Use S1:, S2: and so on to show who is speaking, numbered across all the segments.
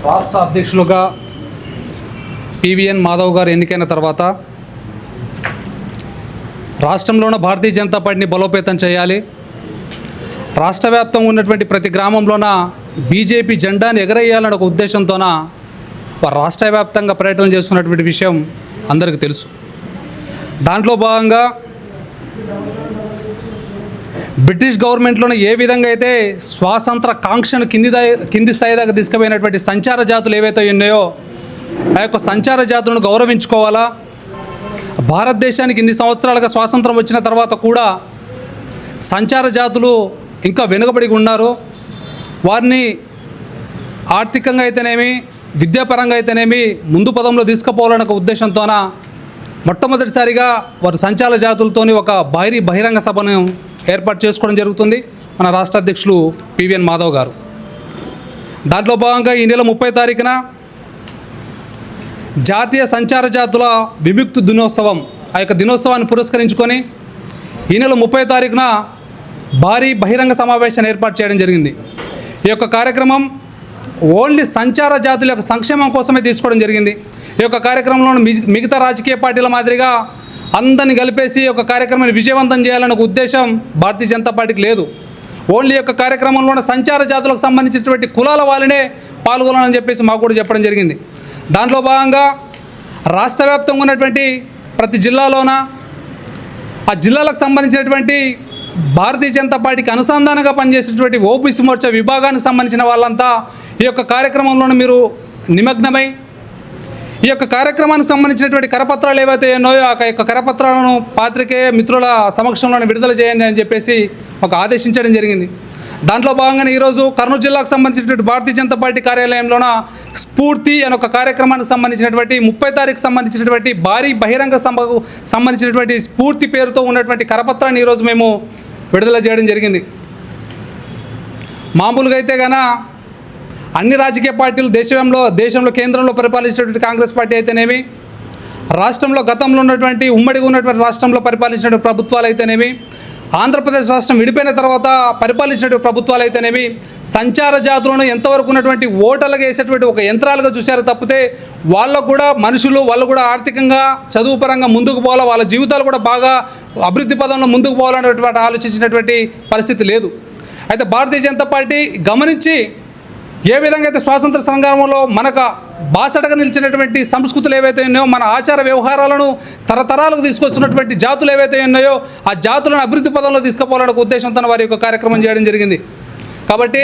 S1: రాష్ట్ర అధ్యక్షులుగా పివిఎన్ మాధవ్ గారు ఎన్నికైన తర్వాత రాష్ట్రంలోన భారతీయ జనతా పార్టీని బలోపేతం చేయాలి, రాష్ట్ర వ్యాప్తంగా ఉన్నటువంటి ప్రతి గ్రామంలోన బీజేపీ జెండాను ఎగరేయాలనే ఒక ఉద్దేశంతోన రాష్ట్ర వ్యాప్తంగా పర్యటన చేస్తున్నటువంటి విషయం అందరికీ తెలుసు. దాంట్లో భాగంగా బ్రిటిష్ గవర్నమెంట్లోనే ఏ విధంగా అయితే స్వాతంత్ర కాంక్షను కింది స్థాయి దాకా తీసుకుపోయినటువంటి సంచార జాతులు ఏవైతే ఉన్నాయో ఆ యొక్క సంచార జాతులను గౌరవించుకోవాలా. భారతదేశానికి ఇన్ని సంవత్సరాలుగా స్వాతంత్రం వచ్చిన తర్వాత కూడా సంచార జాతులు ఇంకా వెనుకబడి ఉన్నారు. వారిని ఆర్థికంగా అయితేనేమి, విద్యాపరంగా అయితేనేమి ముందు పదంలో తీసుకుపోవాలనే ఒక ఉద్దేశంతోన మొట్టమొదటిసారిగా వారు సంచార జాతులతోని ఒక బహిరంగ సభను ఏర్పాటు చేసుకోవడం జరుగుతుంది మన రాష్ట్ర అధ్యక్షులు పివిఎన్ మాధవ్ గారు. దాంట్లో భాగంగా ఈ నెల 30 తారీఖున జాతీయ సంచార జాతుల విముక్తి దినోత్సవం, ఆ యొక్క దినోత్సవాన్ని పురస్కరించుకొని ఈ నెల 30 తారీఖున భారీ బహిరంగ సమావేశాన్ని ఏర్పాటు చేయడం జరిగింది. ఈ యొక్క కార్యక్రమం ఓన్లీ సంచార జాతుల యొక్క సంక్షేమం కోసమే తీసుకోవడం జరిగింది. ఈ యొక్క కార్యక్రమంలో మిగతా రాజకీయ పార్టీల మాదిరిగా అందరిని కలిపేసి ఒక కార్యక్రమాన్ని విజయవంతం చేయాలనే ఒక ఉద్దేశం భారతీయ జనతా పార్టీకి లేదు. ఓన్లీ యొక్క కార్యక్రమంలో సంచార జాతులకు సంబంధించినటువంటి కులాల వాళ్ళనే పాల్గొనాలని చెప్పేసి మాకు కూడా చెప్పడం జరిగింది. దాంట్లో భాగంగా రాష్ట్ర వ్యాప్తంగా ఉన్నటువంటి ప్రతి జిల్లాలోన ఆ జిల్లాలకు సంబంధించినటువంటి భారతీయ జనతా పార్టీకి అనుసంధానంగా పనిచేసేటువంటి ఓబీసీ మోర్చా విభాగానికి సంబంధించిన వాళ్ళంతా ఈ యొక్క కార్యక్రమంలోనూ మీరు నిమగ్నమై ఈ యొక్క కార్యక్రమానికి సంబంధించినటువంటి కరపత్రాలు ఏవైతే ఉన్నాయో ఆ యొక్క కరపత్రాలను పాత్రికేయ మిత్రుల సమక్షంలోనే విడుదల చేయండి అని చెప్పేసి ఒక ఆదేశించడం జరిగింది. దాంట్లో భాగంగానే ఈరోజు కర్నూలు జిల్లాకు సంబంధించినటువంటి భారతీయ జనతా పార్టీ కార్యాలయంలోన స్ఫూర్తి అనే ఒక కార్యక్రమానికి సంబంధించినటువంటి 30 తారీఖు సంబంధించినటువంటి భారీ బహిరంగ సభకు సంబంధించినటువంటి స్ఫూర్తి పేరుతో ఉన్నటువంటి కరపత్రాన్ని ఈరోజు మేము విడుదల చేయడం జరిగింది. మామూలుగా అయితే గాన అన్ని రాజకీయ పార్టీలు దేశంలో కేంద్రంలో పరిపాలించినటువంటి కాంగ్రెస్ పార్టీ అయితేనేమి, రాష్ట్రంలో గతంలో ఉన్నటువంటి ఉమ్మడిగా ఉన్నటువంటి రాష్ట్రంలో పరిపాలించినటువంటి ప్రభుత్వాలు అయితేనేమి, ఆంధ్రప్రదేశ్ రాష్ట్రం విడిపోయిన తర్వాత పరిపాలించినటువంటి ప్రభుత్వాలు అయితేనేమి సంచార జాతులను ఎంతవరకు ఉన్నటువంటి ఓటర్లుగా వేసేటువంటి ఒక యంత్రాలుగా చూశారు తప్పితే వాళ్ళకు కూడా మనుషులు వాళ్ళు కూడా ఆర్థికంగా చదువు పరంగా ముందుకు పోవాలా, వాళ్ళ జీవితాలు కూడా బాగా అభివృద్ధి పదంలో ముందుకు పోవాలనేటువంటి ఆలోచించినటువంటి పరిస్థితి లేదు. అయితే భారతీయ జనతా పార్టీ గమనించి ఏ విధంగా అయితే స్వాతంత్ర సంగ్రామంలో మనకు బాసటగా నిలిచినటువంటి సంస్కృతులు ఏవైతే ఉన్నాయో, మన ఆచార వ్యవహారాలను తరతరాలకు తీసుకొచ్చినటువంటి జాతులు ఏవైతే ఉన్నాయో ఆ జాతులను అభివృద్ధి పదంలో తీసుకుపోవాలనే ఉద్దేశంతో వారి యొక్క కార్యక్రమం చేయడం జరిగింది. కాబట్టి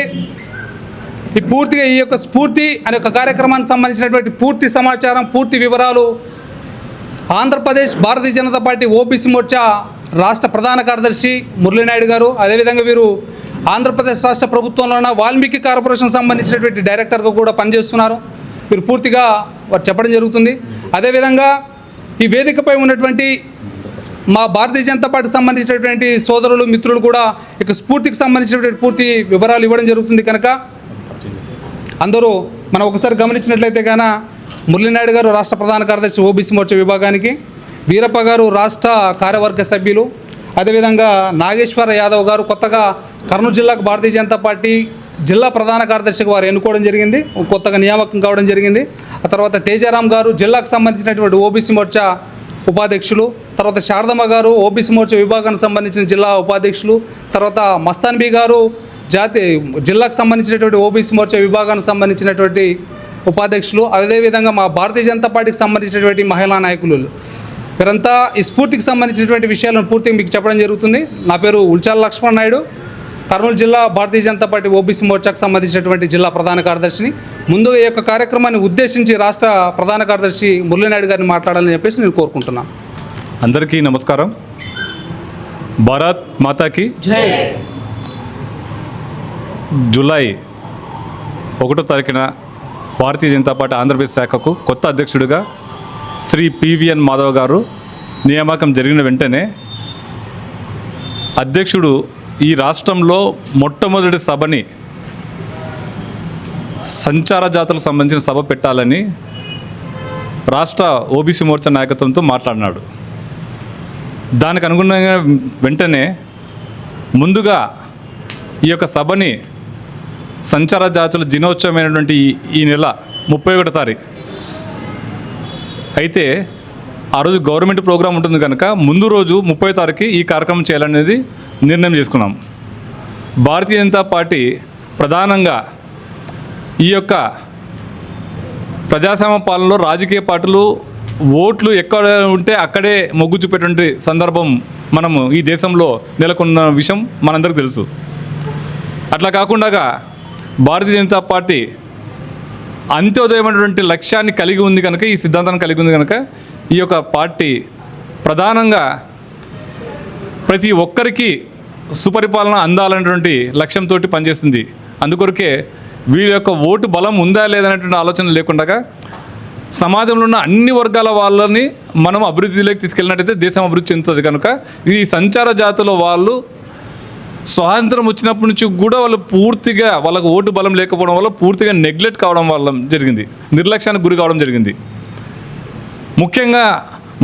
S1: ఈ యొక్క స్ఫూర్తి అనే ఒక కార్యక్రమానికి సంబంధించినటువంటి పూర్తి సమాచారం, పూర్తి వివరాలు ఆంధ్రప్రదేశ్ భారతీయ జనతా పార్టీ ఓబీసీ మోర్చా రాష్ట్ర ప్రధాన కార్యదర్శి మురళీనాయుడు గారు, అదేవిధంగా వీరు ఆంధ్రప్రదేశ్ రాష్ట్ర ప్రభుత్వంలో వాల్మీకి కార్పొరేషన్ సంబంధించినటువంటి డైరెక్టర్గా కూడా పనిచేస్తున్నారు. వీరు పూర్తిగా వారు చెప్పడం జరుగుతుంది. అదేవిధంగా ఈ వేదికపై ఉన్నటువంటి మా భారతీయ జనతా పార్టీకి సంబంధించినటువంటి సోదరులు మిత్రులు కూడా ఇక స్ఫూర్తికి సంబంధించినటువంటి పూర్తి వివరాలు ఇవ్వడం జరుగుతుంది. కనుక అందరూ మనం ఒకసారి గమనించినట్లయితే గాన మురళీనాయుడు గారు రాష్ట్ర ప్రధాన కార్యదర్శి ఓబీసీ మోర్చా విభాగానికి, వీరప్ప గారు రాష్ట్ర కార్యవర్గ సభ్యులు, అదేవిధంగా నాగేశ్వర యాదవ్ గారు కొత్తగా కర్నూలు జిల్లాకు భారతీయ జనతా పార్టీ జిల్లా ప్రధాన కార్యదర్శిగా వారు ఎన్నుకోవడం జరిగింది, కొత్తగా నియామకం కావడం జరిగింది. ఆ తర్వాత తేజారాం గారు జిల్లాకు సంబంధించినటువంటి ఓబీసీ మోర్చా ఉపాధ్యక్షులు, తర్వాత శారదమ్మ గారు ఓబీసీ మోర్చా విభాగానికి సంబంధించిన జిల్లా ఉపాధ్యక్షులు, తర్వాత మస్తాన్బీ గారు జిల్లాకు సంబంధించినటువంటి ఓబీసీ మోర్చా విభాగానికి సంబంధించినటువంటి ఉపాధ్యక్షులు, అదేవిధంగా మా భారతీయ జనతా పార్టీకి సంబంధించినటువంటి మహిళా నాయకులు, వీరంతా ఈ స్ఫూర్తికి సంబంధించినటువంటి విషయాలను పూర్తిగా మీకు చెప్పడం జరుగుతుంది. నా పేరు ఉల్చాల లక్ష్మణ్ నాయుడు, కర్నూలు జిల్లా భారతీయ జనతా పార్టీ ఓబీసీ మోర్చాకు సంబంధించినటువంటి జిల్లా ప్రధాన కార్యదర్శిని. ముందుగా ఈ యొక్క కార్యక్రమాన్ని ఉద్దేశించి రాష్ట్ర ప్రధాన కార్యదర్శి మురళీనాయుడు గారిని మాట్లాడాలని చెప్పేసి నేను కోరుకుంటున్నాను.
S2: అందరికీ నమస్కారం. భారత్ మాతాకి
S1: జై.
S2: జూలై 1వ తారీఖున భారతీయ జనతా పార్టీ ఆంధ్రప్రదేశ్ శాఖకు కొత్త అధ్యక్షుడిగా శ్రీ పివిఎన్ మాధవ్ గారు నియామకం జరిగిన వెంటనే అధ్యక్షుడు ఈ రాష్ట్రంలో మొట్టమొదటి సభని సంచార జాతులకు సంబంధించిన సభ పెట్టాలని రాష్ట్ర ఓబీసీ మోర్చా నాయకత్వంతో మాట్లాడినాడు. దానికి అనుగుణంగా వెంటనే ముందుగా ఈ యొక్క సభని సంచార జాతుల దినోత్సవమైనటువంటి ఈ నెల 31వ తారీఖు. అయితే ఆ రోజు గవర్నమెంట్ ప్రోగ్రాం ఉంటుంది కనుక ముందు రోజు 30వ తారీఖు ఈ కార్యక్రమం చేయాలనేది నిర్ణయం చేసుకున్నాం. భారతీయ జనతా పార్టీ ప్రధానంగా ఈ యొక్క ప్రజాస్వామ్య పాలనలో రాజకీయ పార్టీలు ఓట్లు ఎక్కడ ఉంటే అక్కడే మొగ్గు చూపేటువంటి సందర్భం మనము ఈ దేశంలో నెలకొన్న విషయం మనందరికీ తెలుసు. అట్లా కాకుండా భారతీయ జనతా పార్టీ అంత్యోదయమైనటువంటి లక్ష్యాన్ని కలిగి ఉంది కనుక, ఈ సిద్ధాంతాన్ని కలిగి ఉంది కనుక ఈ యొక్క పార్టీ ప్రధానంగా ప్రతి ఒక్కరికి సుపరిపాలన అందాలనేటువంటి లక్ష్యంతో పనిచేస్తుంది. అందుకొరకే వీళ్ళ యొక్క ఓటు బలం ఉందా లేదనేటువంటి ఆలోచన లేకుండా సమాజంలో ఉన్న అన్ని వర్గాల వాళ్ళని మనం అభివృద్ధిలోకి తీసుకెళ్ళినట్టయితే దేశం అభివృద్ధి చెందుతుంది. కనుక ఈ సంచార జాతుల వాళ్ళు స్వాతంత్రం వచ్చినప్పటి నుంచి కూడా వాళ్ళు పూర్తిగా వాళ్ళకు ఓటు బలం లేకపోవడం వల్ల పూర్తిగా నెగ్లెక్ట్ కావడం వల్ల జరిగింది, నిర్లక్ష్యానికి గురి కావడం జరిగింది. ముఖ్యంగా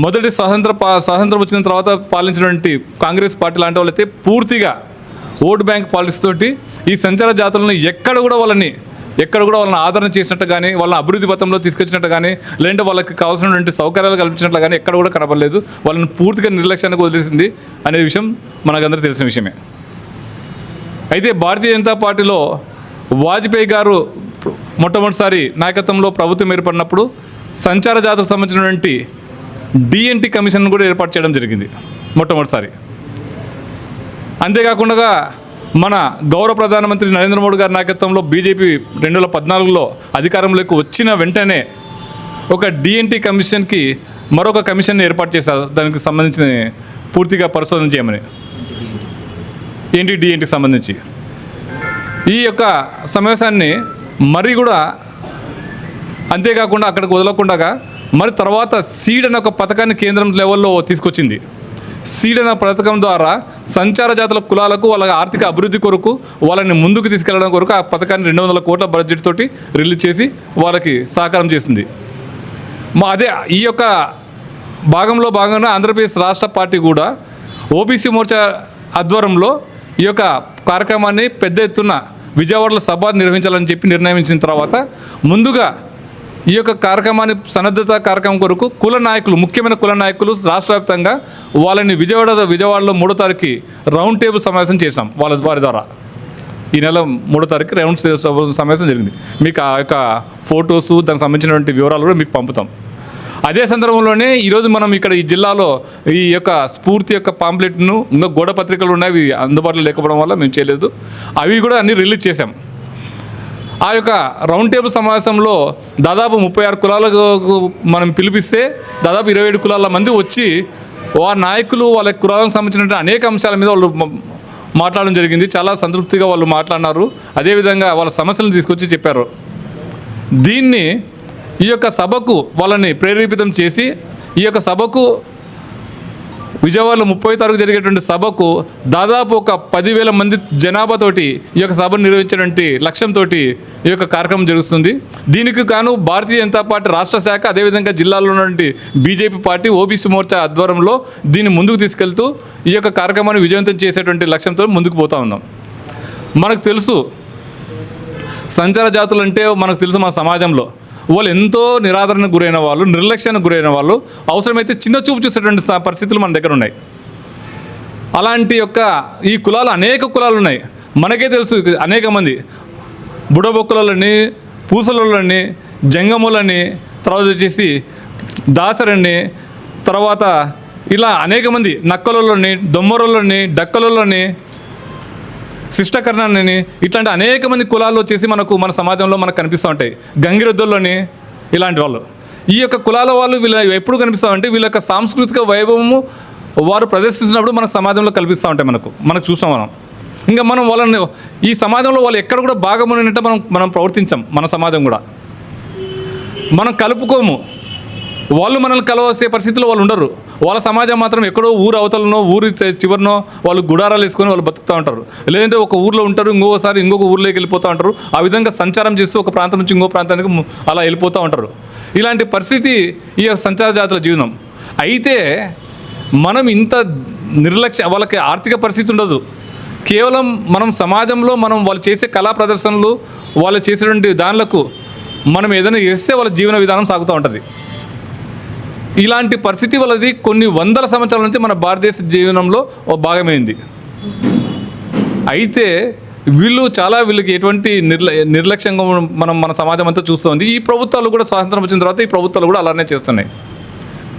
S2: మొదటి స్వాతంత్రం వచ్చిన తర్వాత పాలించినటువంటి కాంగ్రెస్ పార్టీ లాంటి వాళ్ళైతే పూర్తిగా ఓటు బ్యాంక్ పాలిటిక్స్ తోటి ఈ సంచార జాతులను ఎక్కడ కూడా వాళ్ళని ఆదరణ చేసినట్టు కానీ, వాళ్ళని అభివృద్ధి పథంలో తీసుకొచ్చినట్టు కానీ, లేదంటే వాళ్ళకి కావాల్సినటువంటి సౌకర్యాలు కల్పించినట్లు కానీ ఎక్కడ కూడా కనపడలేదు. వాళ్ళని పూర్తిగా నిర్లక్ష్యానికి వదిలేసింది అనే విషయం మనకందరికీ తెలిసిన విషయమే. అయితే భారతీయ జనతా పార్టీలో వాజ్పేయి గారు మొట్టమొదటిసారి నాయకత్వంలో ప్రభుత్వం ఏర్పడినప్పుడు సంచార జాతులకు సంబంధించినటువంటి డిఎన్టీ కమిషన్ కూడా ఏర్పాటు చేయడం జరిగింది మొట్టమొదటిసారి. అంతేకాకుండా మన గౌరవ ప్రధానమంత్రి నరేంద్ర మోడీ గారి నాయకత్వంలో బీజేపీ 2014లో అధికారంలోకి వచ్చిన వెంటనే ఒక డిఎన్టీ కమిషన్కి మరొక కమిషన్ ఏర్పాటు చేశారు. దానికి సంబంధించిన పూర్తిగా పరిశోధన చేయమని, డిఎన్టీకి సంబంధించి ఈ యొక్క సమావేశాన్ని మరి కూడా అంతేకాకుండా అక్కడికి వదలకుండా మరి తర్వాత సీడ్ అనే ఒక పథకాన్ని కేంద్రం లెవెల్లో తీసుకొచ్చింది. సీడ్ అనే పథకం ద్వారా సంచార జాతుల కులాలకు వాళ్ళ ఆర్థిక అభివృద్ధి కొరకు వాళ్ళని ముందుకు తీసుకెళ్లడం కొరకు ఆ పథకాన్ని 200 కోట్ల బడ్జెట్ తోటి రిలీజ్ చేసి వాళ్ళకి సహకారం చేసింది. అదే ఈ యొక్క భాగంగా ఆంధ్రప్రదేశ్ రాష్ట్ర పార్టీ కూడా ఓబీసీ మోర్చా ఆధ్వర్యంలో ఈ యొక్క కార్యక్రమాన్ని పెద్ద ఎత్తున విజయవాడలో సభ నిర్వహించాలని చెప్పి నిర్ణయించిన తర్వాత ముందుగా ఈ యొక్క కార్యక్రమాన్ని సన్నద్ధత కార్యక్రమం కొరకు ముఖ్యమైన కుల నాయకులు రాష్ట్ర వ్యాప్తంగా వాళ్ళని విజయవాడలో 3వ తారీఖు రౌండ్ టేబుల్ సమావేశం చేసినాం. వారి ద్వారా ఈ నెల 3వ తారీఖు రౌండ్ సమావేశం జరిగింది. మీకు ఆ యొక్క ఫొటోస్ దానికి సంబంధించినటువంటి వివరాలు కూడా మీకు పంపుతాం. అదే సందర్భంలోనే ఈరోజు మనం ఇక్కడ ఈ జిల్లాలో ఈ యొక్క స్ఫూర్తి యొక్క పాంప్లెట్ను ఇంకా గోడ పత్రికలు ఉన్నాయి, అవి అందుబాటులో లేకపోవడం వల్ల మేము చేయలేదు. అవి కూడా అన్నీ రిలీజ్ చేశాం. ఆ యొక్క రౌండ్ టేబుల్ సమావేశంలో దాదాపు 36 కులాలకు మనం పిలిపిస్తే దాదాపు 27 కులాల మంది వచ్చి వారి నాయకులు వాళ్ళ కులాలకు సంబంధించిన అనేక అంశాల మీద వాళ్ళు మాట్లాడడం జరిగింది. చాలా సంతృప్తిగా వాళ్ళు మాట్లాడినారు. అదేవిధంగా వాళ్ళ సమస్యలను తీసుకొచ్చి చెప్పారు. దీన్ని ఈ యొక్క సభకు వాళ్ళని ప్రేరేపితం చేసి ఈ యొక్క సభకు విజయవాడలో 30వ తారీఖు జరిగేటువంటి సభకు దాదాపు ఒక 10,000 మంది జనాభాతోటి ఈ యొక్క సభను నిర్వహించేటువంటి లక్ష్యంతో ఈ యొక్క కార్యక్రమం జరుగుతుంది. దీనికి గాను భారతీయ జనతా పార్టీ రాష్ట్ర శాఖ అదేవిధంగా జిల్లాలో ఉన్నటువంటి బీజేపీ పార్టీ ఓబీసీ మోర్చా ఆధ్వర్యంలో దీన్ని ముందుకు తీసుకెళ్తూ ఈ యొక్క కార్యక్రమాన్ని విజయవంతం చేసేటువంటి లక్ష్యంతో ముందుకు పోతూ ఉన్నాం. మనకు తెలుసు సంచార జాతులు అంటే మనకు తెలుసు మన సమాజంలో వాళ్ళు ఎంతో నిరాదరణకు గురైన వాళ్ళు, నిర్లక్ష్యానికి గురైన వాళ్ళు, అవసరమైతే చిన్న చూపు చూసేటువంటి పరిస్థితులు మన దగ్గర ఉన్నాయి. అలాంటి యొక్క ఈ కులాలు అనేక కులాలు ఉన్నాయి. మనకే తెలుసు అనేక మంది బుడబొక్కులని, పూసలని, జంగములని, తర్వాత వచ్చేసి దాసరని, తర్వాత ఇలా అనేక మంది నక్కలని, దొమ్మరోళ్ళని, డక్కలోళ్ళని, శిష్టకర్ణాన్ని, ఇట్లాంటి అనేక మంది కులాలు వచ్చేసి మన సమాజంలో మనకు కనిపిస్తూ ఉంటాయి. గంగిరెద్దులని, ఇలాంటి వాళ్ళు ఈ యొక్క కులాల వాళ్ళు వీళ్ళు ఎప్పుడు కనిపిస్తామంటే వీళ్ళ యొక్క సాంస్కృతిక వైభవము వారు ప్రదర్శిస్తున్నప్పుడు మన సమాజంలో కల్పిస్తూ ఉంటాయి. మనకు చూసాం మనం. ఇంకా మనం వాళ్ళని ఈ సమాజంలో వాళ్ళు ఎక్కడ కూడా భాగమునంటే మనం ప్రవర్తించాం. మన సమాజం కూడా మనం కలుపుకోము. వాళ్ళు మనల్ని కలవసే పరిస్థితుల్లో వాళ్ళు ఉండరు. వాళ్ళ సమాజం మాత్రం ఎక్కడో ఊరు అవతలనో ఊరి చివరినో వాళ్ళు గుడారాలు వేసుకొని వాళ్ళు బతుకుతూ ఉంటారు. లేదంటే ఒక ఊర్లో ఉంటారు, ఇంకొక ఊర్లోకి వెళ్ళిపోతూ ఉంటారు. ఆ విధంగా సంచారం చేస్తూ ఒక ప్రాంతం నుంచి ఇంకో ప్రాంతానికి అలా వెళ్ళిపోతూ ఉంటారు. ఇలాంటి పరిస్థితి ఈ సంచార జాతుల జీవనం. అయితే మనం ఇంత వాళ్ళకి ఆర్థిక పరిస్థితి ఉండదు. కేవలం మనం సమాజంలో వాళ్ళు చేసే కళా ప్రదర్శనలు, వాళ్ళు చేసేటువంటి దానిలకు మనం ఏదైనా చేస్తే వాళ్ళ జీవన విధానం సాగుతూ ఉంటుంది. ఇలాంటి పరిస్థితి వాళ్ళది కొన్ని వందల సంవత్సరాల నుంచి మన భారతదేశ జీవనంలో ఒక భాగమైంది. అయితే వీళ్ళకి ఎటువంటి నిర్లక్ష్యంగా మన సమాజం అంతా చూస్తుంది. ఈ ప్రభుత్వాలు కూడా స్వాతంత్రం వచ్చిన తర్వాత ఈ ప్రభుత్వాలు కూడా అలానే చేస్తున్నాయి.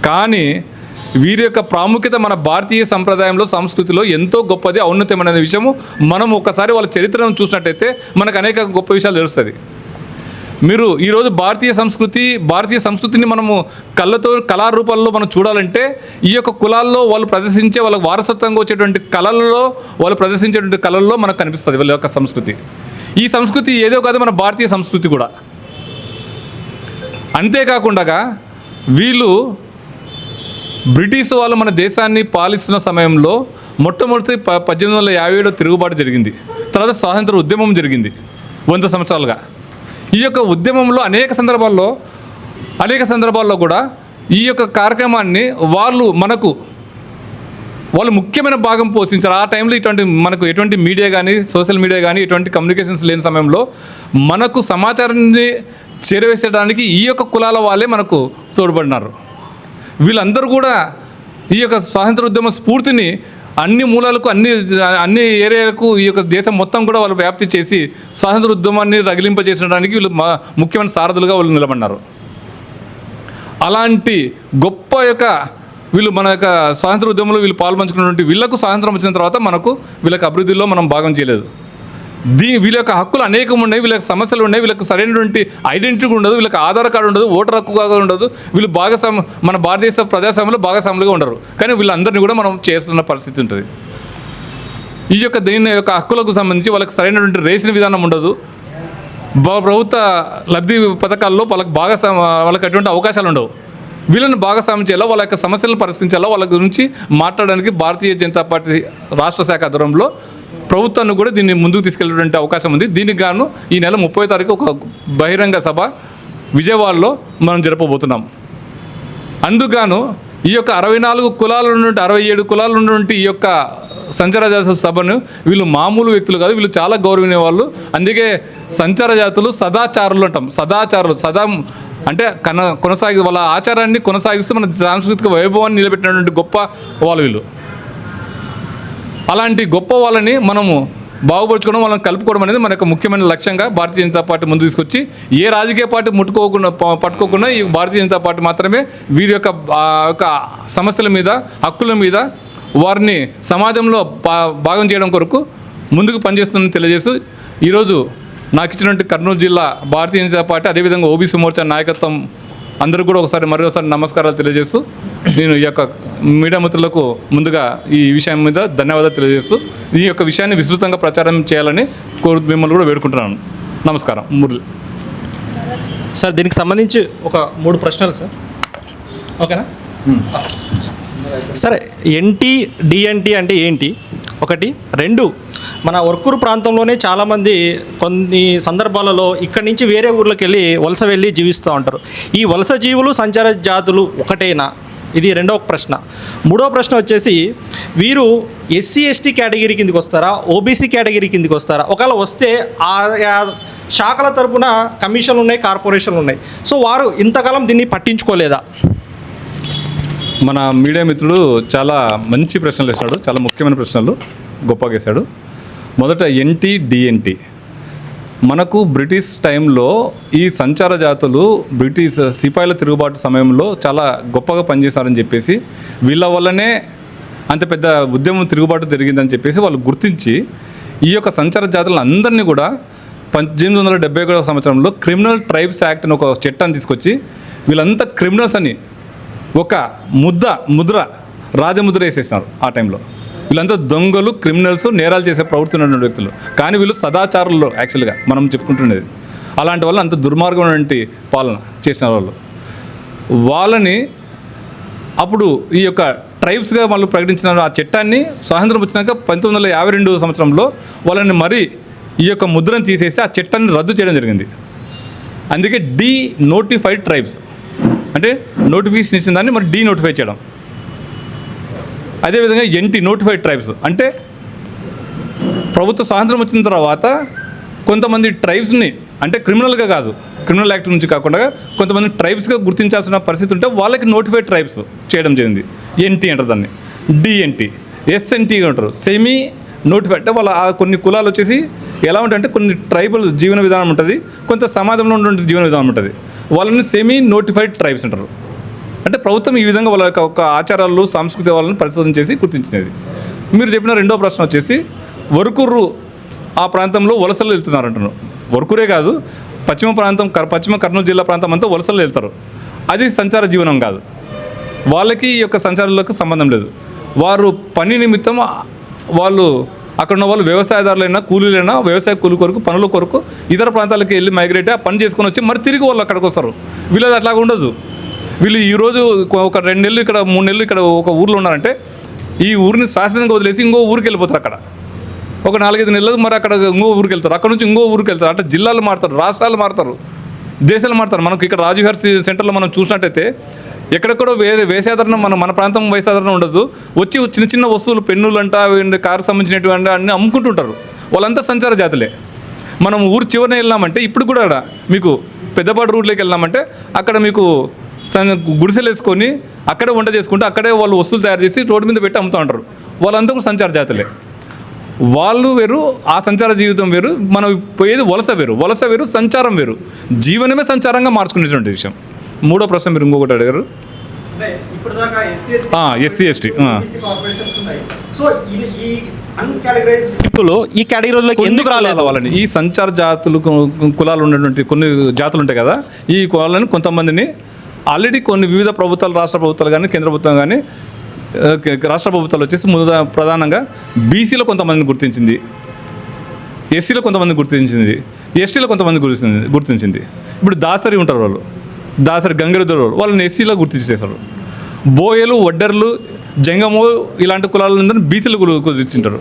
S2: కానీ వీరి యొక్క ప్రాముఖ్యత మన భారతీయ సంప్రదాయంలో, సంస్కృతిలో ఎంతో గొప్పది, ఔన్నత్యమైన విషయము. మనం ఒకసారి వాళ్ళ చరిత్రను చూసినట్టయితే మనకు అనేక గొప్ప విషయాలు తెలుస్తుంది. మీరు ఈరోజు భారతీయ సంస్కృతిని మనము కళారూపాల్లో మనం చూడాలంటే ఈ యొక్క కులాల్లో వాళ్ళు ప్రదర్శించే వాళ్ళకి వారసత్వంగా వచ్చేటువంటి కళల్లో మనకు కనిపిస్తుంది వాళ్ళ యొక్క సంస్కృతి. ఈ సంస్కృతి ఏదో కాదు మన భారతీయ సంస్కృతి కూడా. అంతేకాకుండా వీళ్ళు బ్రిటిష్ వాళ్ళు మన దేశాన్ని పాలిస్తున్న సమయంలో మొట్టమొదటి 1857 తిరుగుబాటు జరిగింది. తర్వాత స్వాతంత్ర ఉద్యమం జరిగింది 100 సంవత్సరాలుగా. ఈ యొక్క ఉద్యమంలో అనేక సందర్భాల్లో కూడా ఈ యొక్క కార్యక్రమాన్ని వాళ్ళు ముఖ్యమైన భాగం పోషించారు. ఆ టైంలో మనకు ఎటువంటి మీడియా కానీ, సోషల్ మీడియా కానీ, ఎటువంటి కమ్యూనికేషన్స్ లేని సమయంలో మనకు సమాచారాన్ని చేరవేసేయడానికి ఈ యొక్క కులాల వాళ్ళే మనకు తోడ్పడినారు. వీళ్ళందరూ కూడా ఈ యొక్క స్వాతంత్ర ఉద్యమ స్ఫూర్తిని అన్ని మూలాలకు, అన్ని ఏరియాలకు, ఈ యొక్క దేశం మొత్తం కూడా వాళ్ళు వ్యాప్తి చేసి స్వాతంత్ర ఉద్యమాన్ని రగిలింపజేసడానికి వీళ్ళు ముఖ్యమైన సారథులుగా వాళ్ళు నిలబడినారు. అలాంటి గొప్ప వీళ్ళు మన యొక్క స్వాతంత్ర ఉద్యమంలో వీళ్ళు పాల్పంచుకున్నటువంటి వీళ్ళకు స్వాతంత్రం వచ్చిన తర్వాత వీళ్ళకి అభివృద్ధిలో మనం భాగం చేయలేదు. వీళ్ళ యొక్క హక్కులు అనేకం ఉన్నాయి, వీళ్ళకి సమస్యలు ఉన్నాయి, వీళ్ళకి సరైనటువంటి ఐడెంటిటీ ఉండదు, వీళ్ళకి ఆధార్ కార్డు ఉండదు, ఓటర్ హక్కుగా ఉండదు. వీళ్ళు మన భారతదేశ ప్రజాస్వామ్యంలో భాగస్వాములుగా ఉండరు. కానీ వీళ్ళందరినీ కూడా మనం చేస్తున్న పరిస్థితి ఉంటుంది. దీని యొక్క హక్కులకు సంబంధించి వాళ్ళకి సరైనటువంటి రేషన్ విధానం ఉండదు. ప్రభుత్వ లబ్ధి పథకాల్లో వాళ్ళకి అటువంటి అవకాశాలు ఉండవు. వీళ్ళని భాగస్వామ్యం చేయాలో, వాళ్ళ యొక్క సమస్యలను పరిష్కరించాలో, వాళ్ళ గురించి మాట్లాడడానికి భారతీయ జనతా పార్టీ రాష్ట్ర శాఖ ఆధ్వర్యంలో ప్రభుత్వాన్ని కూడా దీన్ని ముందుకు తీసుకెళ్ళేటువంటి అవకాశం ఉంది. దీనికి గాను ఈ నెల 30వ తారీఖు ఒక బహిరంగ సభ విజయవాడలో మనం జరపబోతున్నాం. అందుకుగాను ఈ యొక్క 64 కులాల నుండి 67 కులాల నుండి ఈ యొక్క సంచార జాతుల సభను వీళ్ళు మామూలు వ్యక్తులు కాదు, వీళ్ళు చాలా గౌరవనీయ వాళ్ళు. అందుకే సంచార జాతులు సదాచారులు అంటాం. అంటే వాళ్ళ ఆచారాన్ని కొనసాగిస్తూ మన సాంస్కృతిక వైభవాన్ని నిలబెట్టినటువంటి గొప్ప వాళ్ళు వీళ్ళు. అలాంటి గొప్ప వాళ్ళని మనము బాగుపరచుకోవడం, వాళ్ళని కలుపుకోవడం అనేది మన యొక్క ముఖ్యమైన లక్ష్యంగా భారతీయ జనతా పార్టీ ముందు తీసుకొచ్చి, ఏ రాజకీయ పార్టీ పట్టుకోకుండా ఈ భారతీయ జనతా పార్టీ మాత్రమే వీరి యొక్క సమస్యల మీద, హక్కుల మీద వారిని సమాజంలో భాగం చేయడం కొరకు ముందుకు పనిచేస్తుందని తెలియజేస్తూ, ఈరోజు నాకు ఇచ్చినటువంటి కర్నూలు జిల్లా భారతీయ జనతా పార్టీ, అదేవిధంగా ఓబీసీ మోర్చా నాయకత్వం అందరూ కూడా మరోసారి నమస్కారాలు తెలియజేస్తూ, నేను ఈ యొక్క మీడియా మిత్రులకు ముందుగా ఈ విషయం మీద ధన్యవాదాలు తెలియజేస్తూ ఈ యొక్క విషయాన్ని విస్తృతంగా ప్రచారం చేయాలని మిమ్మల్ని కూడా వేడుకుంటున్నాను. నమస్కారం. మురళి
S3: సార్, దీనికి సంబంధించి ఒక 3 ప్రశ్నలు సార్, ఓకేనా? సరే, డిఎన్టీ అంటే ఏంటి? 1. 2, మన వర్కూరు ప్రాంతంలోనే చాలామంది కొన్ని సందర్భాలలో ఇక్కడి నుంచి వేరే ఊర్లోకి వలస వెళ్ళి జీవిస్తూ ఉంటారు. ఈ వలస జీవులు, సంచార జాతులు ఒకటేనా? ఇది 2వ ప్రశ్న. 3వ ప్రశ్న వచ్చేసి, వీరు ఎస్సీ ఎస్టీ కేటగిరీ కిందకి వస్తారా, ఓబీసీ కేటగిరీ కిందకి వస్తారా? ఒకవేళ వస్తే ఆయా శాఖల తరపున కమిషన్లు ఉన్నాయి, కార్పొరేషన్లు ఉన్నాయి. సో వారు ఇంతకాలం దీన్ని పట్టించుకోలేదా?
S2: మన మీడియా మిత్రుడు చాలా మంచి ప్రశ్నలు వేశాడు, చాలా ముఖ్యమైన ప్రశ్నలు గొప్పగా వేశాడు. మొదట డిఎన్టీ. మనకు బ్రిటిష్ టైంలో ఈ సంచార జాతులు బ్రిటిష్ సిపాయిల తిరుగుబాటు సమయంలో చాలా గొప్పగా పనిచేశారని చెప్పేసి, వీళ్ళ వల్లనే అంత పెద్ద ఉద్యమం తిరుగుబాటు జరిగిందని చెప్పేసి వాళ్ళు గుర్తించి ఈ యొక్క సంచార జాతులను అందరినీ కూడా 1871 సంవత్సరంలో క్రిమినల్ ట్రైబ్స్ యాక్ట్ అని ఒక చట్టాన్ని తీసుకొచ్చి వీళ్ళంతా క్రిమినల్స్ అని ఒక రాజముద్ర వేసేసినారు. ఆ టైంలో వీళ్ళంతా దొంగలు, క్రిమినల్స్, నేరాలు చేసే ప్రవృత్తి ఉన్నటువంటి వ్యక్తులు. కానీ వీళ్ళు సదాచారుల్లో యాక్చువల్గా మనం చెప్పుకుంటున్నది. అలాంటి వాళ్ళు అంత దుర్మార్గమైనటువంటి పాలన చేసిన వాళ్ళని అప్పుడు ఈ యొక్క ట్రైబ్స్గా వాళ్ళు ప్రకటించిన ఆ చట్టాన్ని స్వాతంత్రం వచ్చినాక 1952 సంవత్సరంలో వాళ్ళని మరీ ఈ యొక్క ముద్రను తీసేసి ఆ చట్టాన్ని రద్దు చేయడం జరిగింది. అందుకే నోటిఫైడ్ ట్రైబ్స్ అంటే నోటిఫికేషన్ ఇచ్చిన దాన్ని మరి నోటిఫై చేయడం. అదేవిధంగా నోటిఫైడ్ ట్రైబ్స్ అంటే ప్రభుత్వ స్వాతంత్రం వచ్చిన తర్వాత కొంతమంది ట్రైబ్స్ని, అంటే క్రిమినల్గా కాదు, క్రిమినల్ యాక్ట్ నుంచి కాకుండా కొంతమంది ట్రైబ్స్గా గుర్తించాల్సిన పరిస్థితి ఉంటే వాళ్ళకి నోటిఫైడ్ ట్రైబ్స్ చేయడం జరిగింది. ఎన్టీ అంటారు దాన్ని, డిఎన్టీ, ఎస్ఎన్టీ అంటారు, సెమీ నోటిఫైడ్. అంటే వాళ్ళ కొన్ని కులాలు వచ్చేసి ఎలా ఉంటాయంటే కొన్ని ట్రైబల్ జీవన విధానం ఉంటుంది, కొంత సమాజంలో ఉన్నటువంటి జీవన విధానం ఉంటుంది. వాళ్ళని సెమీ నోటిఫైడ్ ట్రైబ్స్ అంటారు. అంటే ప్రభుత్వం ఈ విధంగా వాళ్ళ యొక్క ఆచారాలు సంస్కృతి వాళ్ళని పరిశోధన చేసి గుర్తించినది. మీరు చెప్పిన రెండో ప్రశ్న వచ్చేసి వరకుర్రు ఆ ప్రాంతంలో వలసలు వెళ్తున్నారు అంటున్నారు. వరకురే కాదు, పశ్చిమ కర్నూలు జిల్లా ప్రాంతం అంతా వలసలు వెళ్తారు. అది సంచార జీవనం కాదు, వాళ్ళకి ఈ యొక్క సంచారాలకు సంబంధం లేదు. వారు పని నిమిత్తం వాళ్ళు అక్కడ ఉన్న వాళ్ళు వ్యవసాయదారులైనా కూలీలైనా వ్యవసాయ కూలి కొరకు పనుల కొరకు ఇతర ప్రాంతాలకు వెళ్ళి మైగ్రేట్ ఆ పని చేసుకొని వచ్చి మరి తిరిగి వాళ్ళు అక్కడికి వస్తారు. వీళ్ళది అట్లాగా ఉండదు. వీళ్ళు ఈరోజు ఒక 2 నెలలు ఇక్కడ 3 నెలలు ఇక్కడ ఒక ఊర్లో ఉన్నారంటే ఈ ఊరిని శాశ్వతంగా వదిలేసి ఇంకో ఊరికి వెళ్ళిపోతారు. అక్కడ ఒక 4-5 నెలలు మరి అక్కడ ఇంకో ఊరికి వెళ్తారు, అక్కడ నుంచి ఇంకో ఊరికి వెళ్తారు. అంటే జిల్లాలు మారుతారు, రాష్ట్రాలు మారుతారు, దేశాలు మారుతారు. మనకు ఇక్కడ రాజీవ్గారి సెంటర్లో మనం చూసినట్టయితే ఎక్కడెక్కడో వేసాధారణ మన ప్రాంతం వేసాధారణ ఉండదు. వచ్చి చిన్న చిన్న వస్తువులు పెన్నులు అంట కారుకు సంబంధించినటువంటి అన్నీ అమ్ముకుంటుంటారు. వాళ్ళంతా సంచార జాతులే. మనం ఊరు చివరిన వెళ్ళామంటే ఇప్పుడు కూడా మీకు పెద్దపాడు రూట్లోకి వెళ్ళామంటే అక్కడ మీకు గుడిసెలు వేసుకొని అక్కడే వంట చేసుకుంటూ అక్కడే వాళ్ళు వస్తువులు తయారు చేసి రోడ్డు మీద పెట్టి అమ్ముతూ ఉంటారు. వాళ్ళంతా కూడా సంచార జాతులే. వాళ్ళు వేరు, ఆ సంచార జీవితం వేరు, మనం పోయేది వలస వేరు, సంచారం వేరు. జీవనమే సంచారంగా మార్చుకునేటువంటి విషయం. మూడో ప్రశ్న మీరు ఇంకొకటి అడిగారు, ఎస్సీ ఎస్టీ
S3: ఇప్పుడు ఈ కేటగిరీలోకి ఎందుకు రాలేదు
S2: వాళ్ళని? ఈ సంచార జాతులు కులాలు ఉన్నటువంటి కొన్ని జాతులు ఉంటాయి కదా, ఈ కులాలను కొంతమందిని ఆల్రెడీ కొన్ని వివిధ ప్రభుత్వాలు, రాష్ట్ర ప్రభుత్వాలు కానీ కేంద్ర ప్రభుత్వం కానీ రాష్ట్ర ప్రభుత్వాలు వచ్చేసి ప్రధానంగా బీసీలో కొంతమందిని గుర్తించింది, ఎస్సీలో కొంతమంది గుర్తించింది, ఎస్టీలో కొంతమంది గుర్తించింది. ఇప్పుడు దాసరి ఉంటారు, వాళ్ళు దాసరి గంగిరెద్దులు వాళ్ళని ఎస్సీలో గుర్తించేశారు. బోయలు, వడ్డర్లు, జంగము ఇలాంటి కులాలందరినీ బీసీలు గుర్తించారు.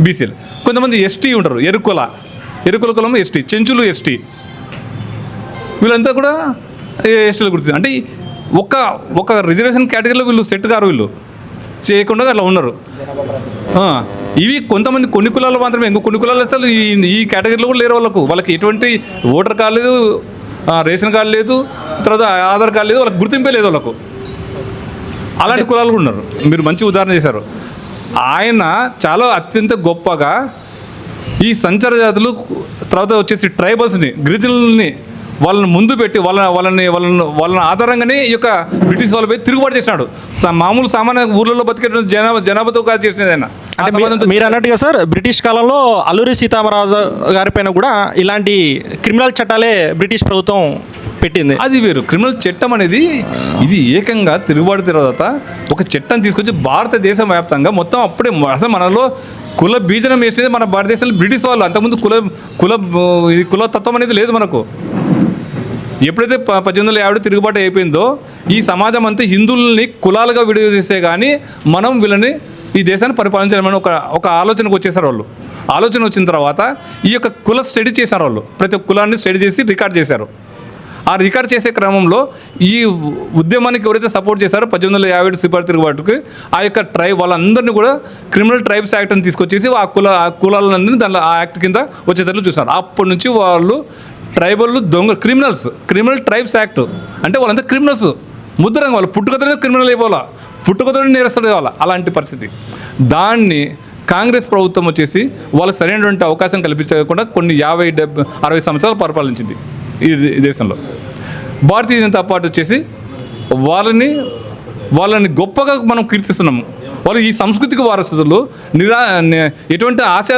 S2: బీసీలు కొంతమంది ఎస్టీ ఉంటారు, ఎరుకుల కులం ఎస్టీ, చెంచులు ఎస్టీ, వీళ్ళంతా కూడా ఎస్టీలో గుర్తించారు. అంటే ఒక రిజర్వేషన్ కేటగిరీలో వీళ్ళు సెట్ కారు, వీళ్ళు చేయకుండా అట్లా ఉన్నారు. ఇవి కొంతమంది కొన్ని కులాలు మాత్రమే, ఇంకో కొన్ని కులాలు అసలు ఈ కేటగిరీలో కూడా లేరు. వాళ్ళకి ఎటువంటి ఓటర్ కార్డు లేదు, రేషన్ కార్డు లేదు, తర్వాత ఆధార్ కార్డు లేదు, వాళ్ళకి గుర్తింపే లేదు వాళ్ళకు. అలాంటి కులాలు కూడా ఉన్నారు. మీరు మంచి ఉదాహరణ చేశారు. ఆయన చాలా అత్యంత గొప్పగా ఈ సంచార జాతులు తర్వాత వచ్చేసి ట్రైబల్స్ని, గిరిజనుల్ని వాళ్ళని ముందు పెట్టి వాళ్ళని ఆధారంగానే ఈ యొక్క బ్రిటిష్ వాళ్ళపై తిరుగుబాటు చేసినాడు. మామూలు సామాన్య ఊర్లలో బతికే జనాభాతో కాదు చేసినది ఆయన.
S3: మీరు అన్నట్టుగా సార్, బ్రిటిష్ కాలంలో అల్లూరి సీతారామరాజు గారి పైన కూడా ఇలాంటి క్రిమినల్ చట్టాలే బ్రిటిష్ ప్రభుత్వం పెట్టింది.
S2: అది వేరు. క్రిమినల్ చట్టం అనేది ఇది ఏకంగా తిరుగుబాటు తర్వాత ఒక చట్టం తీసుకొచ్చి భారతదేశం వ్యాప్తంగా మొత్తం అప్పుడే అసలు మనలో కుల బీజనం వేసేది మన భారతదేశంలో బ్రిటిష్ వాళ్ళు. అంతకుముందు కులతత్వం అనేది లేదు మనకు. ఎప్పుడైతే 1850 తిరుగుబాటు అయిపోయిందో ఈ సమాజం అంతా హిందువుల్ని కులాలుగా విడదీసే కానీ మనం వీళ్ళని ఈ దేశాన్ని పరిపాలించాలని ఒక ఆలోచనకు వచ్చేసారు వాళ్ళు. ఆలోచన వచ్చిన తర్వాత ఈ యొక్క కుల స్టడీ చేశారు వాళ్ళు. ప్రతి ఒక్క కులాన్ని స్టడీ చేసి రికార్డ్ చేశారు. ఆ రికార్డ్ చేసే క్రమంలో ఈ ఉద్యమానికి ఎవరైతే సపోర్ట్ చేశారో 1857 సిపాయి తిరుగుబాటుకి ఆ యొక్క వాళ్ళందరినీ కూడా క్రిమినల్ ట్రైబ్స్ యాక్ట్ అని తీసుకొచ్చేసి ఆ కులాలందరినీ దానిలో ఆ యాక్ట్ కింద వచ్చేటట్లు చూశారు. అప్పటి నుంచి వాళ్ళు ట్రైబల్ క్రిమినల్ ట్రైబ్స్ యాక్ట్ అంటే వాళ్ళంతా క్రిమినల్స్, ముద్రంగా వాళ్ళు పుట్టుకతోనే క్రిమినల్ అయిపోవాలా, పుట్టుకతోనే నేరస్తుడు కావాలా, అలాంటి పరిస్థితి. దాన్ని కాంగ్రెస్ ప్రభుత్వం వచ్చేసి వాళ్ళకి సరైనటువంటి అవకాశం కల్పించకుండా కొన్ని 50-60 సంవత్సరాలు పరిపాలించింది ఈ దేశంలో. భారతీయ జనతా పార్టీ వచ్చేసి వాళ్ళని గొప్పగా మనం కీర్తిస్తున్నాము. వాళ్ళు ఈ సంస్కృతికి వారసులు, ఎటువంటి ఆశ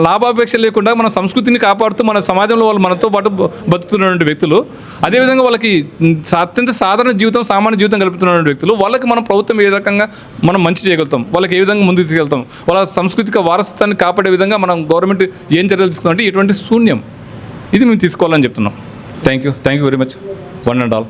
S2: లాభాపేక్ష లేకుండా మన సంస్కృతిని కాపాడుతూ మన సమాజంలో వాళ్ళు మనతో పాటు బతుకుతున్నటువంటి వ్యక్తులు. అదేవిధంగా వాళ్ళకి అత్యంత సాధారణ జీవితం, సామాన్య జీవితం కలుపుతున్నటువంటి వ్యక్తులు. వాళ్ళకి మనం ప్రభుత్వం ఏ రకంగా మనం మంచి చేయగలుగుతాం, వాళ్ళకి ఏ విధంగా ముందుకు తీసుకెళ్తాం, వాళ్ళ సాంస్కృతిక వారసత్వాన్ని కాపాడే విధంగా మనం గవర్నమెంట్ ఏం చర్యలు తీసుకుంటే ఇటువంటి శూన్యం ఇది మేము తీసుకోవాలని చెప్తున్నాం. Thank you very much, one and all.